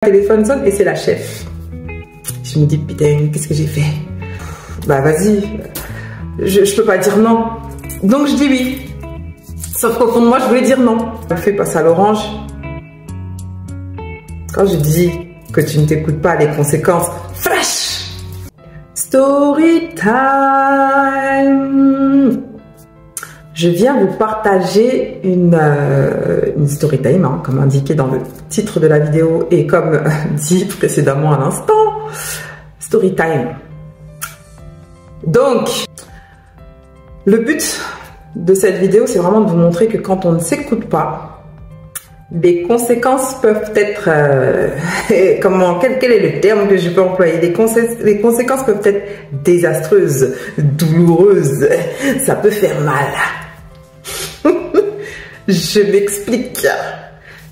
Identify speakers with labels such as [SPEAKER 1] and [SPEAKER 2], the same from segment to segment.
[SPEAKER 1] Le téléphone sonne et c'est la chef. Je me dis putain, qu'est-ce que j'ai fait? Bah vas-y, je peux pas dire non. Donc je dis oui. Sauf qu'au fond de moi, je voulais dire non. Elle fait passer à l'orange. Quand je dis que tu ne t'écoutes pas, les conséquences, flash! Story time! Je viens vous partager une story time, hein, comme indiqué dans le titre de la vidéo et comme dit précédemment à l'instant. Story time. Donc, le but de cette vidéo, c'est vraiment de vous montrer que quand on ne s'écoute pas, les conséquences peuvent être... quel est le terme que je peux employer? Les conséquences peuvent être désastreuses, douloureuses. Ça peut faire mal. Je m'explique.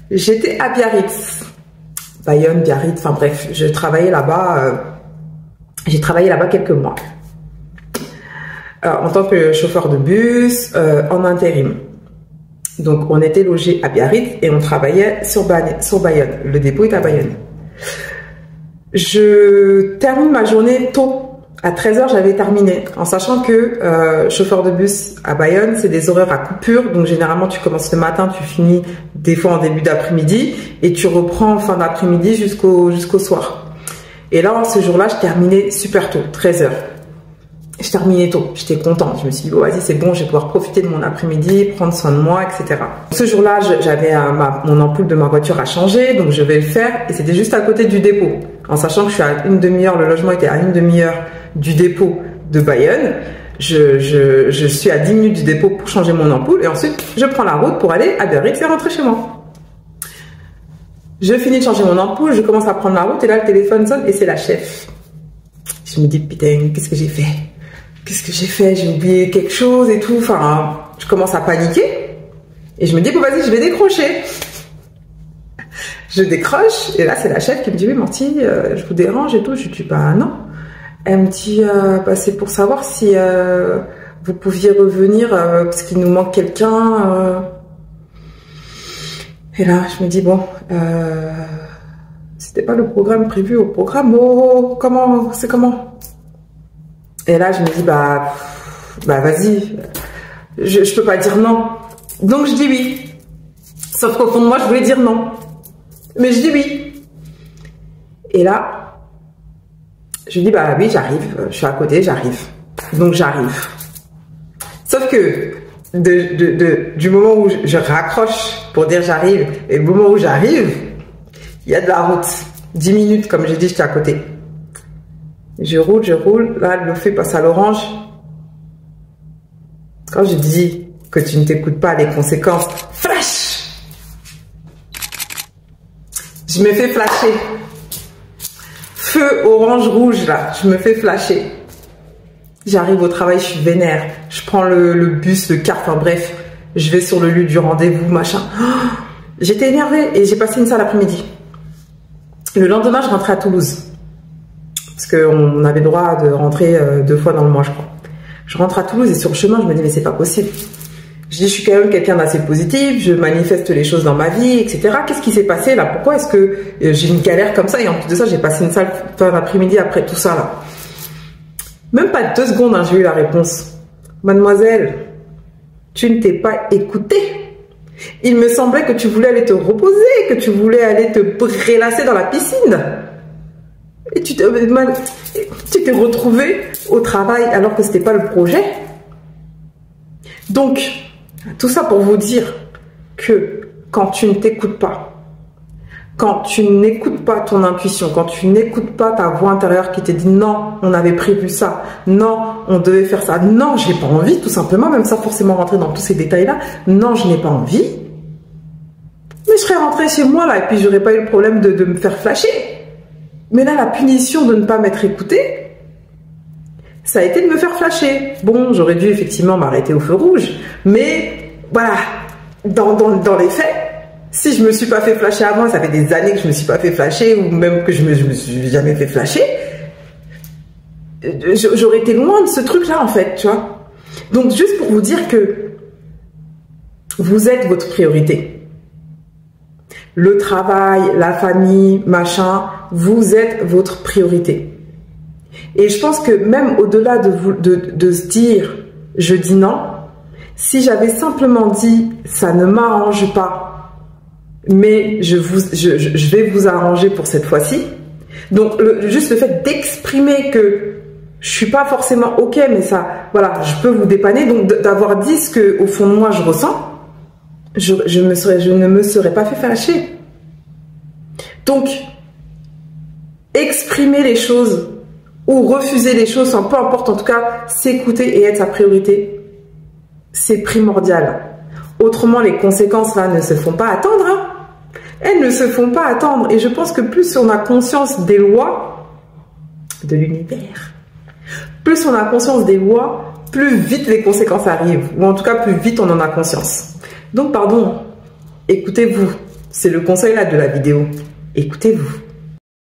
[SPEAKER 1] J'étais à Biarritz. Bayonne, Biarritz, enfin bref, je travaillais là-bas. J'ai travaillé là-bas quelques mois. En tant que chauffeur de bus, en intérim. Donc, on était logé à Biarritz et on travaillait sur Bayonne. Le dépôt est à Bayonne. Je termine ma journée tôt. À 13 h, j'avais terminé. En sachant que chauffeur de bus à Bayonne, c'est des horaires à coupure. Donc, généralement, tu commences le matin, tu finis des fois en début d'après-midi et tu reprends en fin d'après-midi jusqu'au soir. Et là, ce jour-là, je terminais super tôt, 13 h. Je terminais tôt, j'étais contente. Je me suis dit, bon, vas-y, c'est bon, je vais pouvoir profiter de mon après-midi, prendre soin de moi, etc. Ce jour-là, j'avais mon ampoule de ma voiture à changer, donc je vais le faire. Et c'était juste à côté du dépôt. En sachant que je suis à une demi-heure, le logement était à une demi-heure du dépôt de Bayonne. Je suis à 10 minutes du dépôt pour changer mon ampoule. Et ensuite, je prends la route pour aller à Biarritz et rentrer chez moi. Je finis de changer mon ampoule, je commence à prendre la route et là, le téléphone sonne et c'est la chef. Je me dis, putain, qu'est-ce que j'ai fait? Qu'est-ce que j'ai fait? J'ai oublié quelque chose et tout. Enfin, je commence à paniquer. Et je me dis, bon, vas-y, je vais décrocher. Je décroche. Et là, c'est la chef qui me dit, oui, Marty, je vous dérange et tout. Je dis, bah non. Elle me dit, bah, c'est pour savoir si vous pouviez revenir parce qu'il nous manque quelqu'un. Et là, je me dis, bon, c'était pas le programme prévu au programme. Oh, comment? C'est comment? Et là, je me dis, bah vas-y, je peux pas dire non. Donc, je dis oui. Sauf qu'au fond de moi, je voulais dire non. Mais je dis oui. Et là, je dis, bah oui, j'arrive. Je suis à côté, j'arrive. Donc, j'arrive. Sauf que du moment où je raccroche pour dire j'arrive et le moment où j'arrive, il y a de la route. 10 minutes, comme j'ai dit, j'étais à côté. Je roule, là, le fait passe à l'orange. Quand je dis que tu ne t'écoutes pas, les conséquences, flash! Je me fais flasher. Feu orange rouge, là, je me fais flasher. J'arrive au travail, je suis vénère. Je prends le bus, le car, enfin bref, je vais sur le lieu du rendez-vous, machin. Oh, j'étais énervée et j'ai passé une sale après-midi. Le lendemain, je rentrais à Toulouse. Parce qu'on avait le droit de rentrer 2 fois dans le mois, je crois. Je rentre à Toulouse et sur le chemin, je me dis, mais c'est pas possible. Je dis, je suis quand même quelqu'un d'assez positif, je manifeste les choses dans ma vie, etc. Qu'est-ce qui s'est passé là? Pourquoi est-ce que j'ai une galère comme ça? Et en plus de ça, j'ai passé une sale fin d'après-midi après tout ça là. Même pas 2 secondes, hein, j'ai eu la réponse. Mademoiselle, tu ne t'es pas écoutée. Il me semblait que tu voulais aller te reposer, que tu voulais aller te prélasser dans la piscine. Et tu t'es retrouvé au travail alors que c'était pas le projet. Donc, tout ça pour vous dire que quand tu ne t'écoutes pas, quand tu n'écoutes pas ton intuition, quand tu n'écoutes pas ta voix intérieure qui te dit non, on avait prévu ça, non, on devait faire ça, non, j'ai pas envie, tout simplement, même sans forcément rentrer dans tous ces détails-là, non, je n'ai pas envie, mais je serais rentrée chez moi là et puis j'aurais pas eu le problème de me faire flasher. Mais là, la punition de ne pas m'être écoutée, ça a été de me faire flasher. Bon, j'aurais dû effectivement m'arrêter au feu rouge, mais voilà, dans les faits, si je me suis pas fait flasher avant, ça fait des années que je me suis pas fait flasher, ou même que je me suis jamais fait flasher, j'aurais été loin de ce truc-là, en fait, tu vois. Donc, juste pour vous dire que vous êtes votre priorité. le travail, la famille, machin, vous êtes votre priorité. Et je pense que même au-delà de se dire je dis non, si j'avais simplement dit ça ne m'arrange pas, mais je vais vous arranger pour cette fois-ci. Donc juste le fait d'exprimer que je suis pas forcément ok, mais ça, voilà, je peux vous dépanner. Donc d'avoir dit ce que au fond de moi je ressens, je ne me serais pas fait fâcher. Donc exprimer les choses ou refuser les choses, peu importe, en tout cas s'écouter et être sa priorité, c'est primordial. Autrement, les conséquences là ne se font pas attendre. Hein. Elles ne se font pas attendre. Et je pense que plus on a conscience des lois de l'univers, plus on a conscience des lois, plus vite les conséquences arrivent. Ou en tout cas, plus vite on en a conscience. Donc, pardon, écoutez-vous. C'est le conseil là de la vidéo. Écoutez-vous.